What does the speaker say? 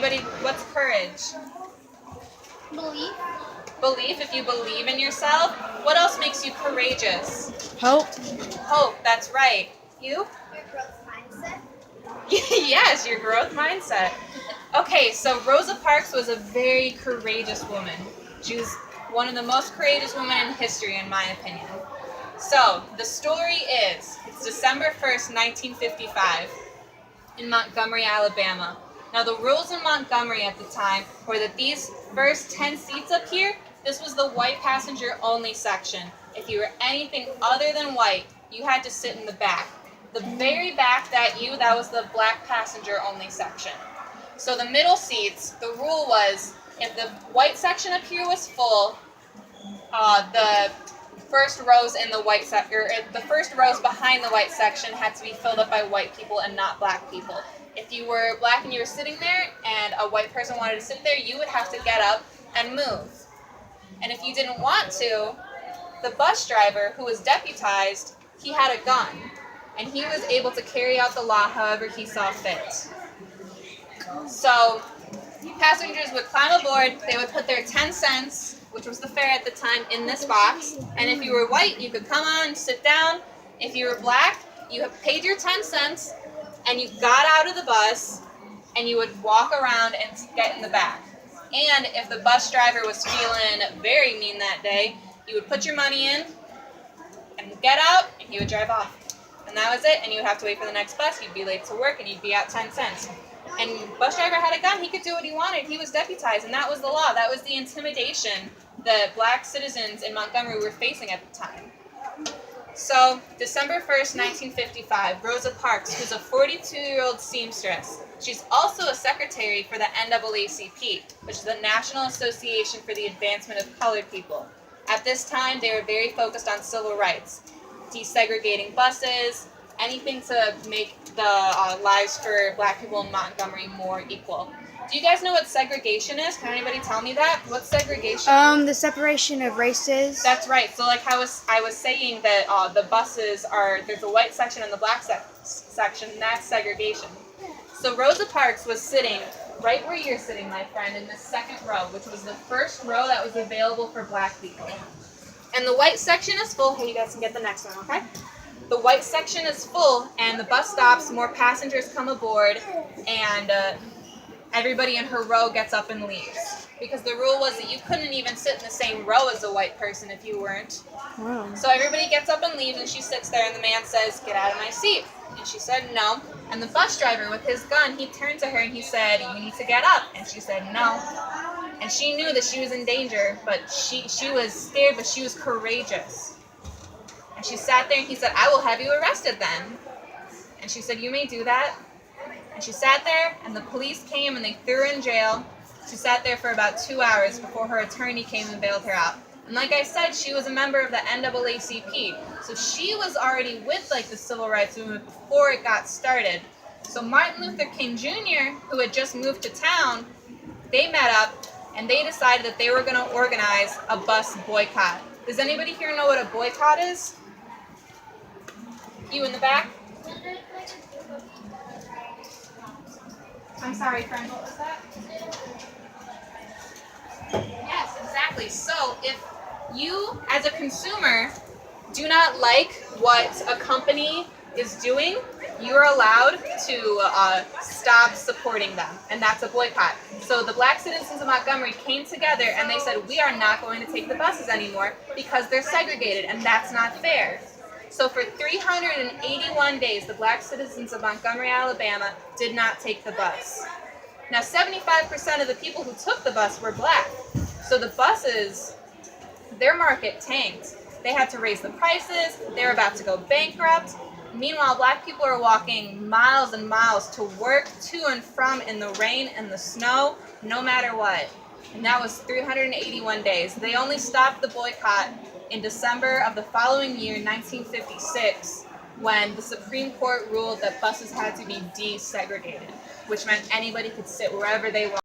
Anybody, what's courage? Belief. Belief, if you believe in yourself. What else makes you courageous? Hope. Hope, that's right. You? Your growth mindset. Yes, your growth mindset. Okay, so Rosa Parks was a very courageous woman. She was one of the most courageous women in history, in my opinion. So, the story is, it's December 1st, 1955, in Montgomery, Alabama. Now, the rules in Montgomery at the time were that these first 10 seats up here, this was the white passenger only section. If you were anything other than white, you had to sit in the back. The very back, that was the black passenger only section. So the middle seats, the rule was, if the white section up here was full, the first rows in the white the first rows behind the white section had to be filled up by white people and not black people. If you were black and you were sitting there and a white person wanted to sit there, you would have to get up and move. And if you didn't want to, the bus driver, who was deputized, he had a gun, and he was able to carry out the law however he saw fit. So passengers would climb aboard, they would put their 10 cents, which was the fare at the time, in this box, and if you were white, you could come on, sit down. If you were black, you paid your 10 cents, and you got out of the bus, and you would walk around and get in the back. And if the bus driver was feeling very mean that day, you would put your money in, and get out, and he would drive off. And that was it, and you would have to wait for the next bus, you'd be late to work, and you'd be out 10 cents. And bus driver had a gun, he could do what he wanted, he was deputized, and that was the law. That was the intimidation that black citizens in Montgomery were facing at the time. So, December 1st, 1955, Rosa Parks, who's a 42-year-old seamstress. She's also a secretary for the NAACP, which is the National Association for the Advancement of Colored People. At this time, they were very focused on civil rights, desegregating buses, anything to make the lives for black people in Montgomery more equal. Do you guys know what segregation is? Can anybody tell me that? What's segregation? The separation of races. That's right. So like I was saying that the buses there's a white section and the black section, and that's segregation. So Rosa Parks was sitting right where you're sitting, my friend, in the second row, which was the first row that was available for black people. And the white section is full. Hey, you guys can get the next one, okay? The white section is full, and the bus stops, more passengers come aboard, and everybody in her row gets up and leaves. Because the rule was that you couldn't even sit in the same row as a white person if you weren't. Wow. So everybody gets up and leaves, and she sits there, and the man says, "Get out of my seat." And she said, "No." And the bus driver, with his gun, he turned to her and he said, "You need to get up." And she said, "No." And she knew that she was in danger, but she was scared, but she was courageous. And she sat there and he said, "I will have you arrested then." And she said, "You may do that." And she sat there and the police came and they threw her in jail. She sat there for about 2 hours before her attorney came and bailed her out. And like I said, she was a member of the NAACP. So she was already with like the civil rights movement before it got started. So Martin Luther King Jr., who had just moved to town, they met up and they decided that they were going to organize a bus boycott. Does anybody here know what a boycott is? You in the back? I'm sorry, friend, what was that? Yes, exactly. So if you, as a consumer, do not like what a company is doing, you are allowed to stop supporting them, and that's a boycott. So the black citizens of Montgomery came together and they said, we are not going to take the buses anymore because they're segregated, and that's not fair. So for 381 days, the black citizens of Montgomery, Alabama did not take the bus. Now, 75% of the people who took the bus were black. So the buses, their market tanked. They had to raise the prices. They were about to go bankrupt. Meanwhile, black people are walking miles and miles to work, to and from, in the rain and the snow, no matter what. And that was 381 days. They only stopped the boycott in December of the following year, 1956, when the Supreme Court ruled that buses had to be desegregated, which meant anybody could sit wherever they wanted.